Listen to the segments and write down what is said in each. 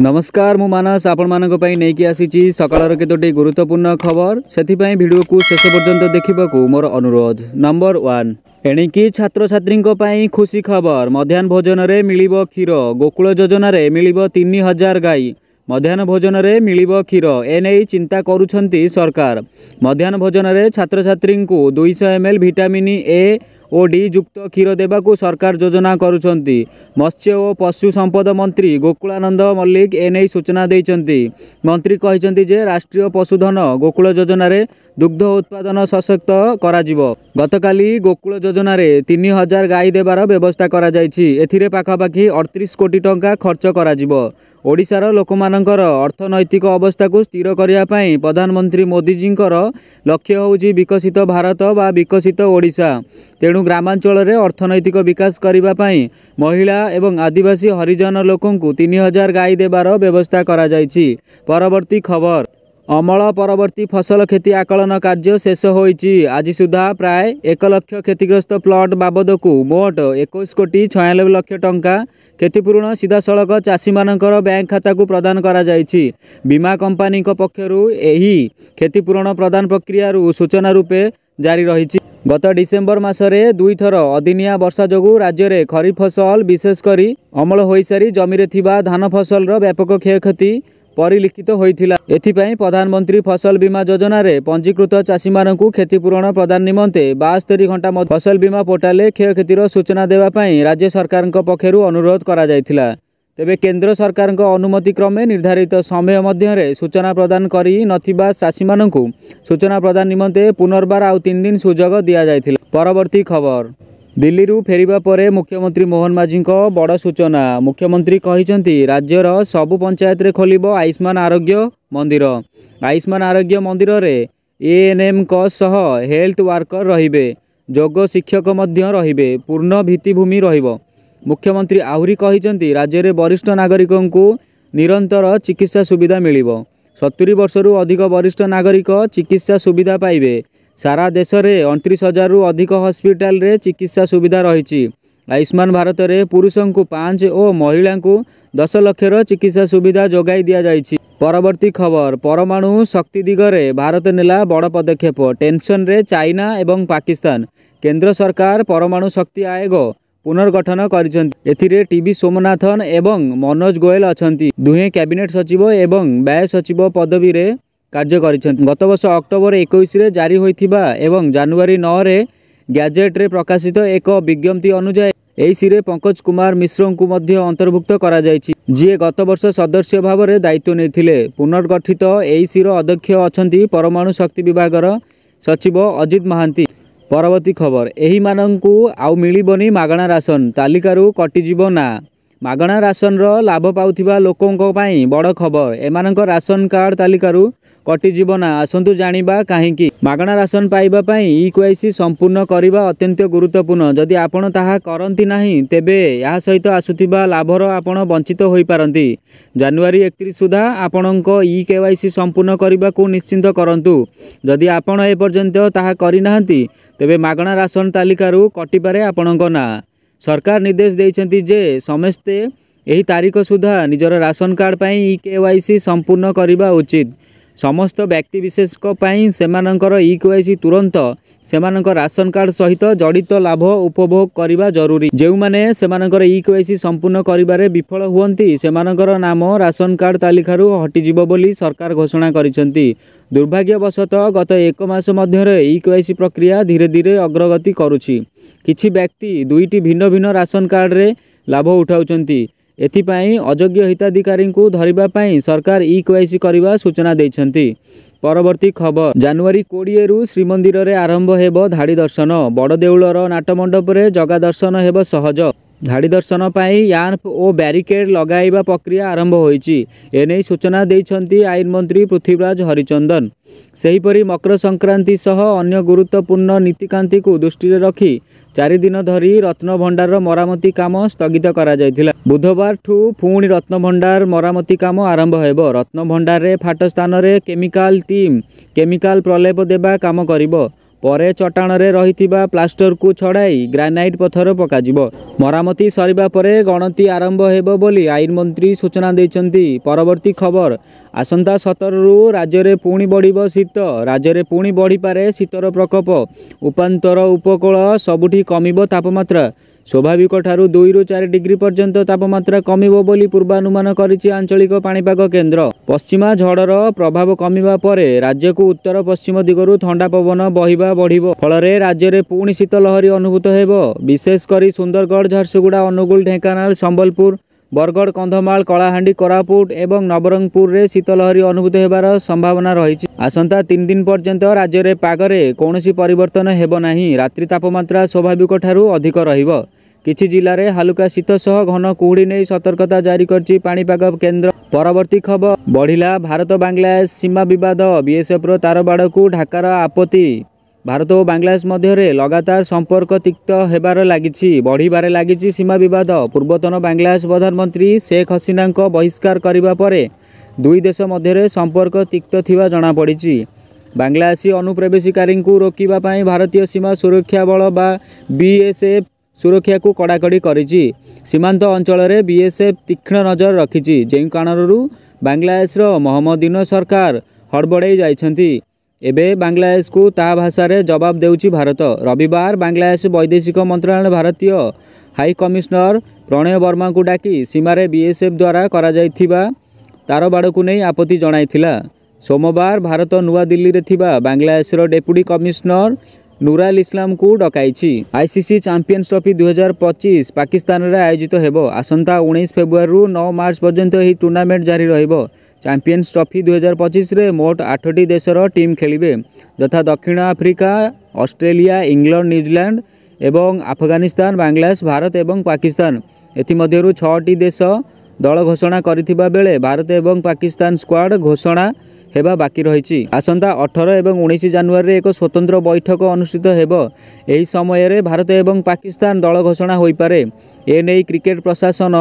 नमस्कार मु मानस आपण मानक पई नेकी आसीची सकाळर केतोटी गुरुत्वपूर्ण खबर सेथिपई वीडियो को शेष पर्यंत देखिबाकू मोर अनुरोध। नंबर 1 एणिकी छात्र छात्री पई खुशी खबर मध्याह्न भोजन रे मिलिबो क्षीर गोकुल योजना रे मिलिबो 3000 गाई मध्याह्न भोजन रे मिलिबो क्षीर एने चिंता करूछंती सरकार। मध्याह्न भोजन रे छात्र छात्री को 200 ml विटामिन ए और डी युक्त क्षीर देबाकू सरकार योजना करुछंती। मत्स्य और पशु संपद मंत्री गोकुलानंद मल्लिक एने सूचना देइछंती। मंत्री कहिछंती जे राष्ट्रीय पशुधन गोकुल योजना रे दुग्ध उत्पादन सशक्त करा जिवो। गतकाली गोकुल योजना रे 3000 गाई देबार व्यवस्था करा जायछि। एथिरे पाखापाखि 38 कोटी टंका खर्च करा जिवो। ओडिशार लोकमानंकर अर्थनैतिक अवस्था को स्थिर करिया पई प्रधानमंत्री मोदी जींकर लक्ष्य होउछि विकसित भारत बा विकसित ओडिशा। तेणु ग्रामांचल रे अर्थनैतिक विकास करिबा पई महिला एवं आदिवासी हरिजन लोकन को 3000 गाई देबार व्यवस्था करा जायछि। परवर्ती खबर अमल परवर्ती फसल खेती आकलन कार्य शेष होइछि। आज सुधा प्राय 1 लाख क्षतिग्रस्त प्लॉट बाबद को मोट 21 कोटी 96 लाख टंका क्षतिपूरण सीधासलख चाषी मानकर बैंक खाता को प्रदान करा जायछि। बीमा कंपनी पक्षरु एही क्षतिपूरण प्रदान प्रक्रिया सूचना रूपे जारी रहिछि। गत डिसेम्बर मासरे 2 थर अदिनिया वर्षा जोगु राज्य रे खरीफ फसल विशेष करी अमल होई सारी जमीरे थिबा धान फसल रो व्यापक क्षयक्षति परिलिखित होइथिला। एथिपई प्रधानमंत्री फसल बीमा योजना रे पंजीकृत चाषी मानकु क्षतिपूरण प्रदान निमंते 72 घंटा फसल बीमा पोर्टाल क्षयक्षतिर सूचना देवा पई राज्य सरकार पक्षरु अनुरोध करा जायथिला। तेबे केंद्र सरकार अनुमति क्रमे निर्धारित समय मध्य सूचना प्रदान करी नथिबा चाषी मानकु सूचना प्रदान निमंते पुनर्बार आउ 3 दिन सुजोग दिया जायथिला। परवर्ती खबर दिल्ली रु फेरिबा परे मुख्यमंत्री मोहन माझी बड़ सूचना। मुख्यमंत्री कहिसेंती राज्यर सबु पंचायत रे खोलिबो आयुष्मान आरोग्य मंदिर। आयुष्मान आरोग्य मंदिर रे एएनएम को सह हेल्थ वर्कर रहिबे, योग शिक्षक मध्य रहिबे, पूर्ण भित्तिभूमि रहिबो। मुख्यमंत्री आहुरी कहिसेंती राज्य रे वरिष्ठ नागरिकों को निरंतर चिकित्सा सुविधा मिलिबो। 70 वर्षरु अधिक वरिष्ठ नागरिक चिकित्सा सुविधा पाइबे। सारा देश में 29,000 रु अधिक हॉस्पिटल रे चिकित्सा सुविधा रही। आयुष्मान भारत रे पुरुषों को 5 और महिला को 10 लाख चिकित्सा सुविधा जोगाई दिया जायछि। परवर्ती खबर परमाणु शक्ति दिगरे भारत नेला बड़ पदक्षेप टेंशन रे चाइना एवं पाकिस्तान। केंद्र सरकार परमाणु शक्ति आयोग पुनर्गठन करिसेंती। एथिरे टीवी सोमनाथन एवं मनोज गोयल अछंती। दुहे कैबिनेट सचिव एवं व्यय सचिव पदवी रे कार्य करिसेंती। गत वर्ष अक्टोबर 21 रे जारी होइथिबा एवं जनवरी 9 रे गैजेट रे प्रकाशित एक विज्ञप्ति अनुसार एसी रे पंकज कुमार मिश्र को मध्य अंतर्भुक्त करा जायछि, जे गत वर्ष सदस्य भाव रे दायित्व नेथिले। पुनर्गठित एसी रो अध्यक्ष अछंती परमाणु शक्ति विभागर सचिव अजित महांती। परवर्ती खबर एही माननकु आउ मिलिबनी मागणा राशन तालिकारु कटिजिबो ना। मागणा राशन रो लाभ पाउथिबा लोकों पाई बड़ खबर एमानक राशन कार्ड तालिकारु कटिजिबो ना। आसंतु जानिबा काहेकि मागणा राशन पाइबा पाई ईकेवाईसी संपूर्ण करिबा अत्यंत गुरुत्वपूर्ण। जदि आपण ताहा करंती नाही तेबे या सहित आसुथिबा लाभर आपण वंचित होई पारंती। जनवरी 31 सुधा आपणक ईकेवाईसी संपूर्ण करिबा को निश्चिंत करंतु। जदि आपण ए पर्यंत ताहा करि नाहंती तेबे मागणा राशन तालिकारु कटि पारे आपणक ना। सरकार निर्देश देइछंती जे समस्ते एही तारीख सुधा निजर राशन कार्ड पाई ईकेवाईसी संपूर्ण करिबा उचित। समस्त व्यक्ति विशेष पाई सेमानंकर ईकेवाईसी तुरंत सेमानंकर राशन कार्ड सहित जड़ित लाभ उपभोग करिबा जरूरी। जेउ माने सेमानंकर ईकेवाईसी संपूर्ण करिबारे विफल हुअंती सेमानंकर नाम राशन कार्ड तालिकारु हटि जिवो बोली सरकार घोषणा करिसेंती। दुर्भाग्यवशतः गत 1 मास मध्य ईकेवाईसी प्रक्रिया धीरे धीरे अग्रगति करुछि। किछि व्यक्ति 2टी भिन्न भिन्न राशन कार्ड रे लाभ उठाउछंती। एथिपाई अयोग्य हिताधिकारी को धरिबा पाई सरकार ईकेवाईसी करिबा सूचना देइछंती। परवर्ती खबर जनवरी 20 रु श्रीमंदिर रे आरंभ हेबो धाड़ी दर्शन। बड़ देउलर नाटमंडप रे जगा दर्शन हेबो सहज। धाड़ी दर्शन पाई यान्प और बैरिकेड लगाइबा प्रक्रिया आरंभ होईछि। एने सूचना देइछंती आईन मंत्री पृथ्वीराज हरिचंदन। सेहीपरि मकर संक्रांति सह अन्य गुरुत्वपूर्ण नीतिकांति को दृष्टि रखी 4 दिन धरी रत्न भंडार मरामती काम स्थगित करा जायथिला। बुधवार ठू पुणी रत्न भंडार मरामती काम आरंभ हेबो। रत्न भंडार रे फाट स्थान रे केमिकल टीम केमिकल प्रलेप देबा काम करिबो। ପରେ ଚଟାଣରେ ରହିଥିବା ପ୍ଲାଷ୍ଟରକୁ ଛଡ଼ାଇ ଗ୍ରାନାଇଟ୍ ପଥର ପକାଯିବ। ମରାମତି ସରିବା ପରେ ଗଣତି ଆରମ୍ଭ ହେବ ବୋଲି ଆଇନ ମନ୍ତ୍ରୀ ସୂଚନା ଦେଇଛନ୍ତି। ପରବର୍ତ୍ତୀ ଖବର, ଆସନ୍ତା 17ରୁ ରାଜ୍ୟରେ ପୁଣି ବଢ଼ିବ ଶୀତ। ରାଜ୍ୟରେ ପୁଣି ବଢ଼ିପାରେ ଶୀତର ପ୍ରକୋପ। ଉପାନ୍ତର ଉପକୂଳ ସବୁଠି କମିବ ତାପମାତ୍ରା। ସ୍ୱାଭାବିକଠାରୁ 2ରୁ 4 ଡିଗ୍ରୀ ପର୍ଯ୍ୟନ୍ତ ତାପମାତ୍ରା କମିବ ବୋଲି ପୂର୍ବାନୁମାନ କରିଛି ଆଞ୍ଚଳିକ ପାଣିପାଗ କେନ୍ଦ୍ର। ପଶ୍ଚିମା ଝଡ଼ର ପ୍ରଭାବ କମିବା ପରେ ରାଜ୍ୟକୁ ଉତ୍ତର ପଶ୍ଚିମ ଦିଗରୁ ଥଣ୍ଡା ପବନ ବହିବା ବଢ଼ିବ। ଫଳରେ ରାଜ୍ୟରେ ପୁଣି ଶୀତ ଲହରୀ ଅନୁଭୂତ ହେବ। ବିଶେଷ କରି ସୁନ୍ଦରଗଡ଼, ଝାରସୁଗୁଡ଼ା, ଅନୁଗୁଳ, ଢେଙ୍କାନାଳ, ସମ୍ବଲପୁର, ବରଗଡ଼, କନ୍ଧମାଳ, କଳାହାଣ୍ଡି, କୋରାପୁଟ ଏବଂ ନବରଙ୍ଗପୁରରେ ଶୀତ ଲହରୀ ଅନୁଭୂତ ହେବାର ସମ୍ଭାବନା ରହିଛି। ଆସନ୍ତା 3 ଦିନ ପର୍ଯ୍ୟନ୍ତ ରାଜ୍ୟରେ ପାଗରେ କୌଣସି ପରିବର୍ତ୍ତନ ହେବ ନାହିଁ। ରାତ୍ରି ତାପମାତ୍ରା ସ୍ୱାଭାବିକଠାରୁ ଅଧିକ ରହିବ। କିଛି ଜିଲ୍ଲାରେ ହାଲୁକା ଶୀତ ସହ ଘନ କୁହୁଡ଼ି ନେଇ ସତର୍କତା ଜାରି କରିଛି ପାଣିପାଗ କେନ୍ଦ୍ର। ପରବର୍ତ୍ତୀ ଖବର, ବଢ଼ିଲା ଭାରତ ବାଂଲାଦେଶ ସୀମା ବିବାଦ। ବିଏସ୍ଏଫ୍ର ତାରବାଡ଼କୁ ଢାକାର ଆପତ୍ତି। ଭାରତ ଓ ବାଂଲାଦେଶ ମଧ୍ୟରେ ଲଗାତାର ସମ୍ପର୍କ ତିକ୍ତ ହେବାର ଲାଗିଛି। ବଢ଼ିବାରେ ଲାଗିଛି ସୀମା ବିବାଦ। ପୂର୍ବତନ ବାଂଲାଦେଶ ପ୍ରଧାନମନ୍ତ୍ରୀ ଶେଖ୍ ହସିନାଙ୍କ ବହିଷ୍କାର କରିବା ପରେ ଦୁଇ ଦେଶ ମଧ୍ୟରେ ସମ୍ପର୍କ ତିକ୍ତ ଥିବା ଜଣାପଡ଼ିଛି। ବାଂଲାଦେଶୀ ଅନୁପ୍ରବେଶକାରୀଙ୍କୁ ରୋକିବା ପାଇଁ ଭାରତୀୟ ସୀମା ସୁରକ୍ଷା ବଳ ବା ବିଏସ୍ଏଫ୍ ସୁରକ୍ଷାକୁ କଡ଼ାକଡ଼ି କରିଛି। ସୀମାନ୍ତ ଅଞ୍ଚଳରେ ବିଏସ୍ଏଫ୍ ତୀକ୍ଷ୍ଣ ନଜର ରଖିଛି, ଯେଉଁ କାରଣରୁ ବାଂଲାଦେଶର ମହମ୍ମଦିନ ସରକାର ହଡ଼ବଡ଼େଇ ଯାଇଛନ୍ତି। ଏବେ ବାଂଲାଦେଶକୁ ତାହା ଭାଷାରେ ଜବାବ ଦେଉଛି ଭାରତ। ରବିବାର ବାଂଲାଦେଶ ବୈଦେଶିକ ମନ୍ତ୍ରଣାଳୟ ଭାରତୀୟ ହାଇକମିଶନର ପ୍ରଣୟ ବର୍ମାଙ୍କୁ ଡାକି ସୀମାରେ ବିଏସ୍ଏଫ୍ ଦ୍ୱାରା କରାଯାଇଥିବା ତାରବାଡ଼କୁ ନେଇ ଆପତ୍ତି ଜଣାଇଥିଲା। ସୋମବାର ଭାରତ ନୂଆଦିଲ୍ଲୀରେ ଥିବା ବାଂଲାଦେଶର ଡେପୁଟି କମିଶନର ନୁରାଲ ଇସଲାମଙ୍କୁ ଡକାଇଛି। ଆଇସିସି ଚାମ୍ପିୟନ୍ସ ଟ୍ରଫି 2025 ପାକିସ୍ତାନରେ ଆୟୋଜିତ ହେବ। ଆସନ୍ତା 19 ଫେବୃଆରୀରୁ 9 ମାର୍ଚ୍ଚ ପର୍ଯ୍ୟନ୍ତ ଏହି ଟୁର୍ଣ୍ଣାମେଣ୍ଟ ଜାରି ରହିବ। ଚାମ୍ପିୟନ୍ସ ଟ୍ରଫି 2025ରେ ମୋଟ 8ଟି ଦେଶର ଟିମ୍ ଖେଳିବେ, ଯଥା ଦକ୍ଷିଣ ଆଫ୍ରିକା, ଅଷ୍ଟ୍ରେଲିଆ, ଇଂଲଣ୍ଡ, ନ୍ୟୁଜିଲାଣ୍ଡ ଏବଂ ଆଫଗାନିସ୍ତାନ, ବାଂଲାଦେଶ, ଭାରତ ଏବଂ ପାକିସ୍ତାନ। ଏଥିମଧ୍ୟରୁ 6ଟି ଦେଶ ଦଳ ଘୋଷଣା କରିଥିବା ବେଳେ ଭାରତ ଏବଂ ପାକିସ୍ତାନ ସ୍କ୍ୱାଡ୍ ଘୋଷଣା ହେବା ବାକି ରହିଛି। ଆସନ୍ତା 18 ଏବଂ 19 ଜାନୁଆରୀରେ ଏକ ସ୍ୱତନ୍ତ୍ର ବୈଠକ ଅନୁଷ୍ଠିତ ହେବ। ଏହି ସମୟରେ ଭାରତ ଏବଂ ପାକିସ୍ତାନ ଦଳ ଘୋଷଣା ହୋଇପାରେ। ଏନେଇ କ୍ରିକେଟ ପ୍ରଶାସନ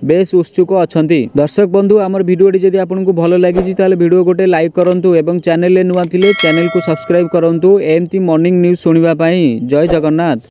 ବେଶ୍ ଉତ୍ସୁକ ଅଛନ୍ତି। ଦର୍ଶକ ବନ୍ଧୁ, ଆମର ଭିଡ଼ିଓଟି ଯଦି ଆପଣଙ୍କୁ ଭଲ ଲାଗିଛି ତାହେଲେ ଭିଡ଼ିଓ ଗୋଟେ ଲାଇକ୍ କରନ୍ତୁ ଏବଂ ଚ୍ୟାନେଲରେ ନୂଆ ଥିଲେ ଚ୍ୟାନେଲକୁ ସବସ୍କ୍ରାଇବ୍ କରନ୍ତୁ ଏମିତି ମର୍ଣ୍ଣିଂ ନ୍ୟୁଜ୍ ଶୁଣିବା ପାଇଁ। ଜୟ ଜଗନ୍ନାଥ।